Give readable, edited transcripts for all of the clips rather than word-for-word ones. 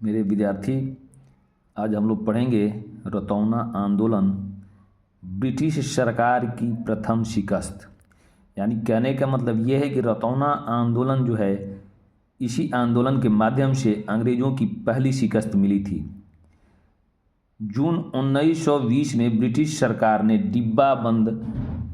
मेरे विद्यार्थी, आज हम लोग पढ़ेंगे रतौना आंदोलन, ब्रिटिश सरकार की प्रथम शिकस्त। यानी कहने का मतलब ये है कि रतौना आंदोलन जो है, इसी आंदोलन के माध्यम से अंग्रेज़ों की पहली शिकस्त मिली थी। जून 1920 में ब्रिटिश सरकार ने डिब्बाबंद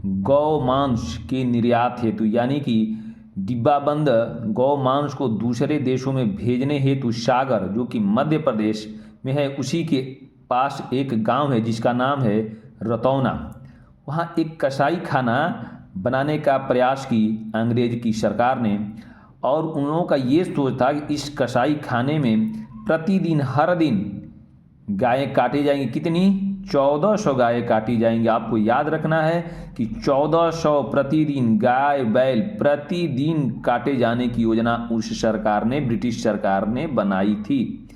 गौमांस के निर्यात हेतु, यानी कि डिब्बाबंद गौमांस को दूसरे देशों में भेजने हेतु सागर, जो कि मध्य प्रदेश में है, उसी के पास एक गांव है जिसका नाम है रतौना, वहाँ एक कसाई खाना बनाने का प्रयास की अंग्रेज की सरकार ने। और उन लोगों का ये सोच था कि इस कसाई खाने में प्रतिदिन हर दिन गायें काटी जाएंगी। कितनी? 1400 गायें काटी जाएंगी। आपको याद रखना है कि 1400 प्रतिदिन गाय बैल प्रतिदिन काटे जाने की योजना उस सरकार ने, ब्रिटिश सरकार ने बनाई थी।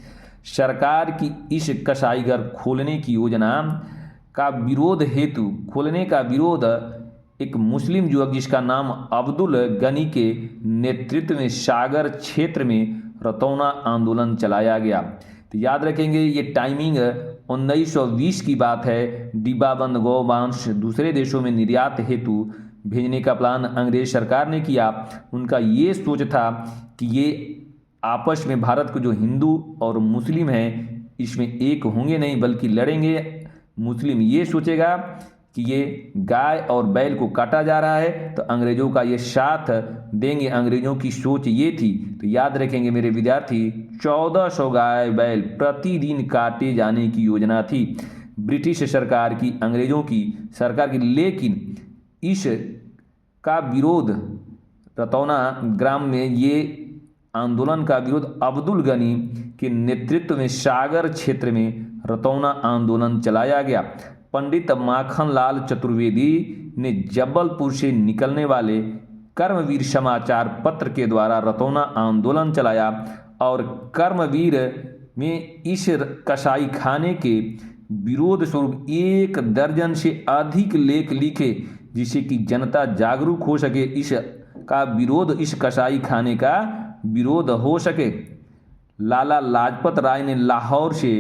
सरकार की इस कसाईघर खोलने की योजना का विरोध हेतु, खोलने का विरोध एक मुस्लिम युवक जिसका नाम अब्दुल गनी के नेतृत्व में सागर क्षेत्र में रतौना आंदोलन चलाया गया। तो याद रखेंगे, ये टाइमिंग 1920 की बात है। डिब्बाबंद गौमांस दूसरे देशों में निर्यात हेतु भेजने का प्लान अंग्रेज सरकार ने किया। उनका ये सोच था कि ये आपस में, भारत को जो हिंदू और मुस्लिम हैं, इसमें एक होंगे नहीं बल्कि लड़ेंगे। मुस्लिम ये सोचेगा कि ये गाय और बैल को काटा जा रहा है तो अंग्रेज़ों का ये साथ देंगे। अंग्रेज़ों की सोच ये थी। तो याद रखेंगे मेरे विद्यार्थी, 1400 गाय बैल प्रतिदिन काटे जाने की योजना थी ब्रिटिश सरकार की, अंग्रेज़ों की सरकार की। लेकिन इस का विरोध रतौना ग्राम में, ये आंदोलन का विरोध अब्दुल गनी के नेतृत्व में सागर क्षेत्र में रतौना आंदोलन चलाया गया। पंडित माखनलाल चतुर्वेदी ने जबलपुर से निकलने वाले कर्मवीर समाचार पत्र के द्वारा रतौना आंदोलन चलाया और कर्मवीर में इस कसाई खाने के विरोध स्वरूप 1 दर्जन से अधिक लेख लिखे, जिससे कि जनता जागरूक हो सके, इस का विरोध, इस कसाई खाने का विरोध हो सके। लाला लाजपत राय ने लाहौर से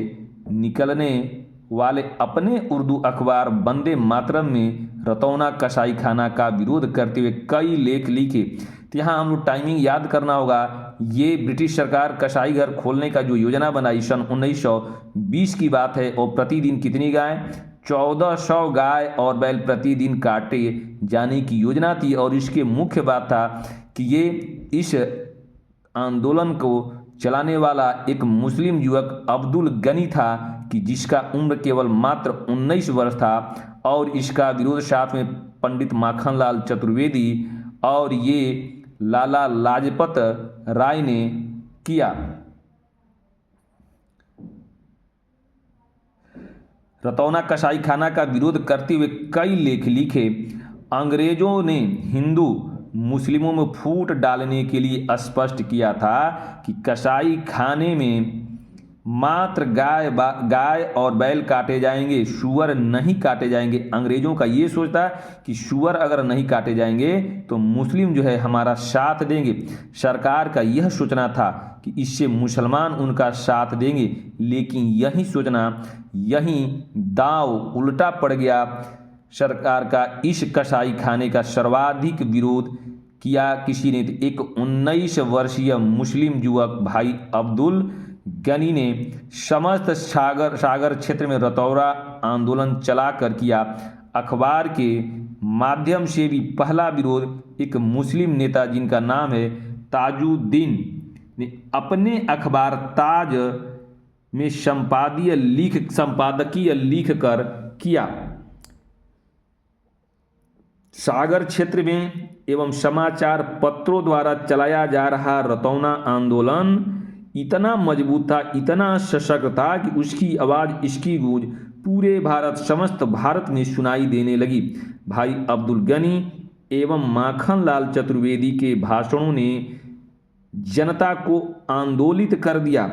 निकलने वाले अपने उर्दू अखबार वंदे मातरम में रतौना कसाई खाना का विरोध करते हुए कई लेख लिखे। तो यहाँ हम लोग टाइमिंग याद करना होगा। ये ब्रिटिश सरकार कसाई घर खोलने का जो योजना बनाई सन 1920 की बात है, और प्रतिदिन कितनी गाय? 1400 गाय और बैल प्रतिदिन काटे जाने की योजना थी। और इसके मुख्य बात था कि ये इस आंदोलन को चलाने वाला एक मुस्लिम युवक अब्दुल गनी था, कि जिसका उम्र केवल मात्र 19 वर्ष था। और इसका विरोध साथ में पंडित माखनलाल चतुर्वेदी और ये लाला लाजपत राय ने किया। रतौना कसाई खाना का विरोध करते हुए कई लेख लिखे। अंग्रेजों ने हिंदू मुस्लिमों में फूट डालने के लिए स्पष्ट किया था कि कसाई खाने में मात्र गाय और बैल काटे जाएंगे, सूअर नहीं काटे जाएंगे। अंग्रेजों का ये सोचता कि सूअर अगर नहीं काटे जाएंगे तो मुस्लिम जो है हमारा साथ देंगे। सरकार का यह सोचना था कि इससे मुसलमान उनका साथ देंगे। लेकिन यही सोचना, यही दांव उल्टा पड़ गया। सरकार का इस कसाई खाने का सर्वाधिक विरोध किया किसी ने? एक 19 वर्षीय मुस्लिम युवक भाई अब्दुल गनी ने समस्त सागर क्षेत्र में रतौना आंदोलन चलाकर किया। अखबार के माध्यम से भी पहला विरोध एक मुस्लिम नेता जिनका नाम है ताजुद्दीन ने अपने अखबार ताज में संपादकीय लिख कर किया। सागर क्षेत्र में एवं समाचार पत्रों द्वारा चलाया जा रहा रतौना आंदोलन इतना मजबूत था, इतना सशक्त था कि उसकी आवाज़, इसकी गूंज पूरे भारत, समस्त भारत में सुनाई देने लगी। भाई अब्दुल गनी एवं माखनलाल चतुर्वेदी के भाषणों ने जनता को आंदोलित कर दिया।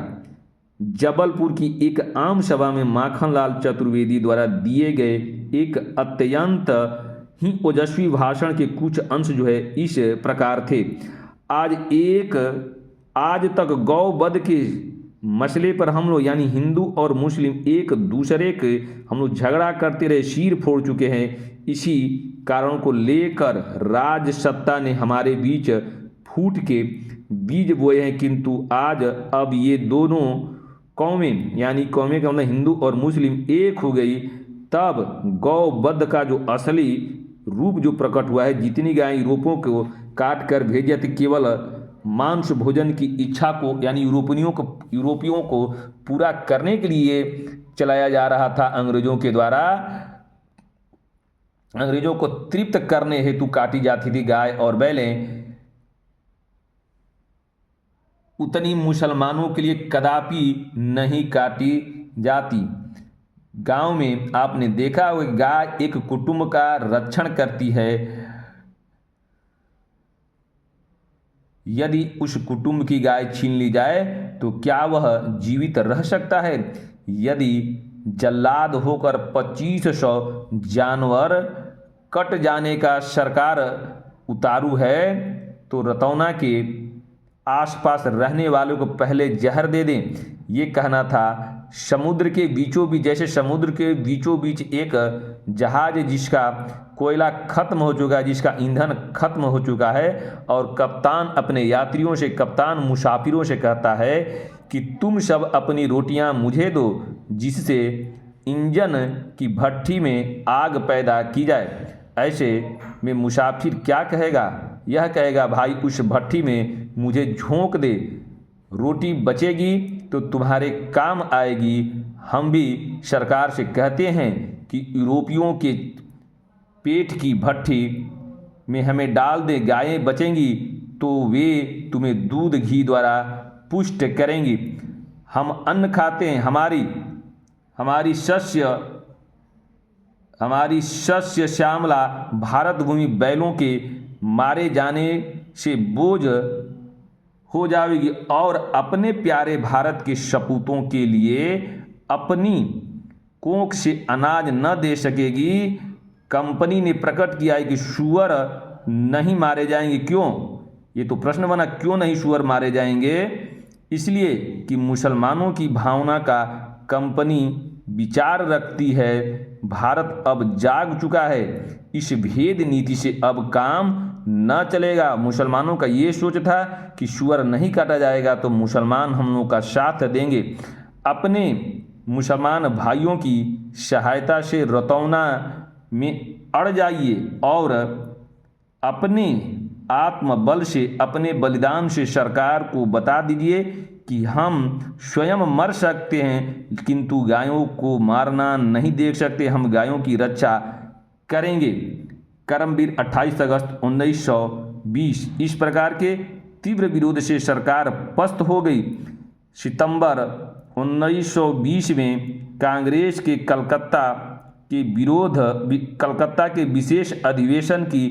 जबलपुर की एक आम सभा में माखनलाल चतुर्वेदी द्वारा दिए गए एक अत्यंत ही ओजस्वी भाषण के कुछ अंश जो है इस प्रकार थे। आज तक गौ वध के मसले पर हम लोग यानी हिंदू और मुस्लिम एक दूसरे के हम लोग झगड़ा करते रहे, सिर फोड़ चुके हैं। इसी कारण को लेकर राज सत्ता ने हमारे बीच फूट के बीज बोए हैं, किंतु आज अब ये दोनों कौमें यानी कौमें का मतलब हिंदू और मुस्लिम एक हो गई, तब गौवध का जो असली रूप जो प्रकट हुआ है। जितनी गाय यूरोपों को काट कर भेजे थे केवल मांस भोजन की इच्छा को यानी यूरोपियों को पूरा करने के लिए चलाया जा रहा था अंग्रेजों के द्वारा, अंग्रेजों को तृप्त करने हेतु काटी जाती थी गाय और बैलें, उतनी मुसलमानों के लिए कदापि नहीं काटी जाती। गांव में आपने देखा हुआ गाय एक कुटुंब का रक्षण करती है। यदि उस कुटुंब की गाय छीन ली जाए तो क्या वह जीवित रह सकता है? यदि जल्लाद होकर 2500 जानवर कट जाने का सरकार उतारू है तो रतौना के आसपास रहने वालों को पहले जहर दे दें। ये कहना था। समुद्र के बीचों बीच, जैसे समुद्र के बीचों बीच एक जहाज जिसका कोयला खत्म हो चुका है, जिसका ईंधन खत्म हो चुका है, और कप्तान अपने यात्रियों से, कप्तान मुसाफिरों से कहता है कि तुम सब अपनी रोटियां मुझे दो, जिससे इंजन की भट्ठी में आग पैदा की जाए। ऐसे में मुसाफिर क्या कहेगा? यह कहेगा, भाई उस भट्ठी में मुझे झोंक दे, रोटी बचेगी तो तुम्हारे काम आएगी। हम भी सरकार से कहते हैं कि यूरोपियों के पेट की भट्ठी में हमें डाल दे, गायें बचेंगी तो वे तुम्हें दूध घी द्वारा पुष्ट करेंगी। हम अन्न खाते हैं, हमारी शस्य श्यामला भारत भूमि बैलों के मारे जाने से बोझ हो जाएगी और अपने प्यारे भारत के सपूतों के लिए अपनी कोख से अनाज न दे सकेगी। कंपनी ने प्रकट किया है कि सूअर नहीं मारे जाएंगे। क्यों? ये तो प्रश्न बना, क्यों नहीं सूअर मारे जाएंगे? इसलिए कि मुसलमानों की भावना का कंपनी विचार रखती है। भारत अब जाग चुका है, इस भेद नीति से अब काम न चलेगा। मुसलमानों का ये सोच था कि सूअर नहीं काटा जाएगा तो मुसलमान हम लोगों का साथ देंगे। अपने मुसलमान भाइयों की सहायता से रतौना में अड़ जाइए और अपने आत्मबल से, अपने बलिदान से सरकार को बता दीजिए कि हम स्वयं मर सकते हैं किंतु गायों को मारना नहीं देख सकते, हम गायों की रक्षा करेंगे। करमवीर 28 अगस्त 1920। इस प्रकार के तीव्र विरोध से सरकार पस्त हो गई। सितंबर 1920 में कांग्रेस के कलकत्ता के विशेष अधिवेशन की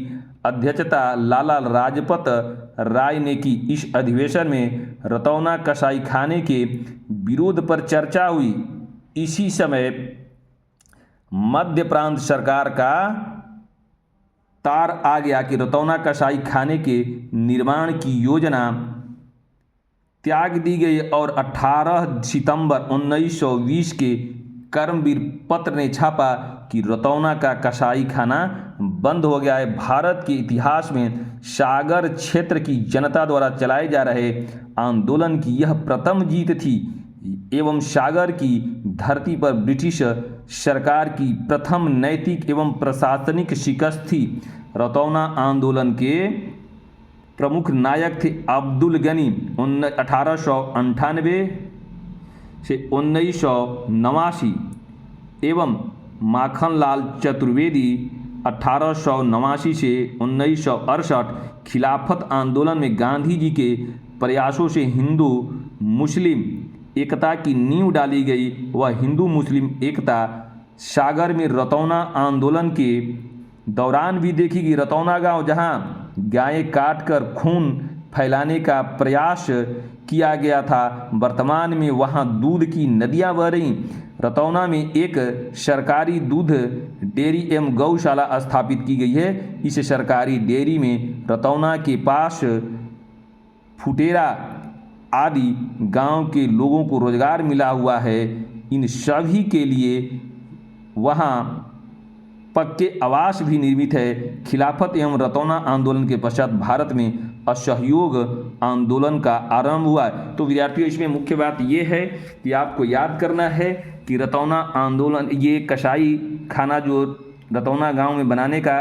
अध्यक्षता लाला लाजपत राय ने की। इस अधिवेशन में रतौना कसाई खाने के विरोध पर चर्चा हुई। इसी समय मध्य प्रांत सरकार का तार आ गया कि रतौना कसाई खाने के निर्माण की योजना त्याग दी गई और 18 सितंबर 1920 के कर्मवीर पत्र ने छापा कि रतौना का कसाई खाना बंद हो गया है। भारत के इतिहास में सागर क्षेत्र की जनता द्वारा चलाए जा रहे आंदोलन की यह प्रथम जीत थी एवं सागर की धरती पर ब्रिटिश सरकार की प्रथम नैतिक एवं प्रशासनिक शिकस्त थी। रतौना आंदोलन के प्रमुख नायक थे अब्दुल गनी 1898 से 1989 एवं माखनलाल चतुर्वेदी 1889 से 1968। खिलाफत आंदोलन में गांधी जी के प्रयासों से हिंदू मुस्लिम एकता की नींव डाली गई। वह हिंदू मुस्लिम एकता सागर में रतौना आंदोलन के दौरान भी देखी गई। रतौना गांव जहां गायें काटकर खून फैलाने का प्रयास किया गया था, वर्तमान में वहां दूध की नदियां बह रही। रतौना में एक सरकारी दूध डेयरी एवं गौशाला स्थापित की गई है। इस सरकारी डेयरी में रतौना के पास फुटेरा आदि गांव के लोगों को रोजगार मिला हुआ है। इन सभी के लिए वहाँ पक्के आवास भी निर्मित है। खिलाफत एवं रतौना आंदोलन के पश्चात भारत में असहयोग आंदोलन का आरंभ हुआ। तो विद्यार्थियों, इसमें मुख्य बात यह है कि आपको याद करना है कि रतौना आंदोलन, ये कसाई खाना जो रतौना गांव में बनाने का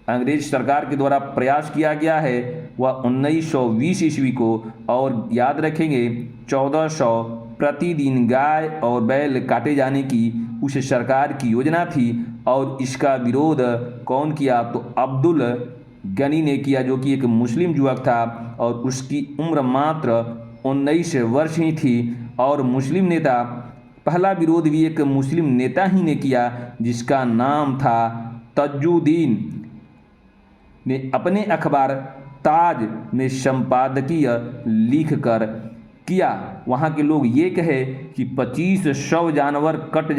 अंग्रेज सरकार के द्वारा प्रयास किया गया है, वह 1920 ईस्वी को, और याद रखेंगे 1400 प्रतिदिन गाय और बैल काटे जाने की उस सरकार की योजना थी। और इसका विरोध कौन किया? तो अब्दुल गनी ने किया, जो कि एक मुस्लिम युवक था और उसकी उम्र मात्र 19 वर्ष ही थी। और मुस्लिम नेता, पहला विरोध भी एक मुस्लिम नेता ही ने किया, जिसका नाम था तजुद्दीन, ने अपने अखबार ताज में संपादकीय लिखकर किया। वहाँ के लोग ये कहे कि 2500 जानवर कट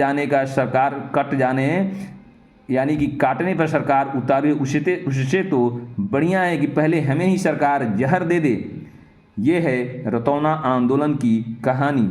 जाने यानी कि काटने पर सरकार उतारे, उससे तो बढ़िया है कि पहले हमें ही सरकार जहर दे दे। ये है रतौना आंदोलन की कहानी।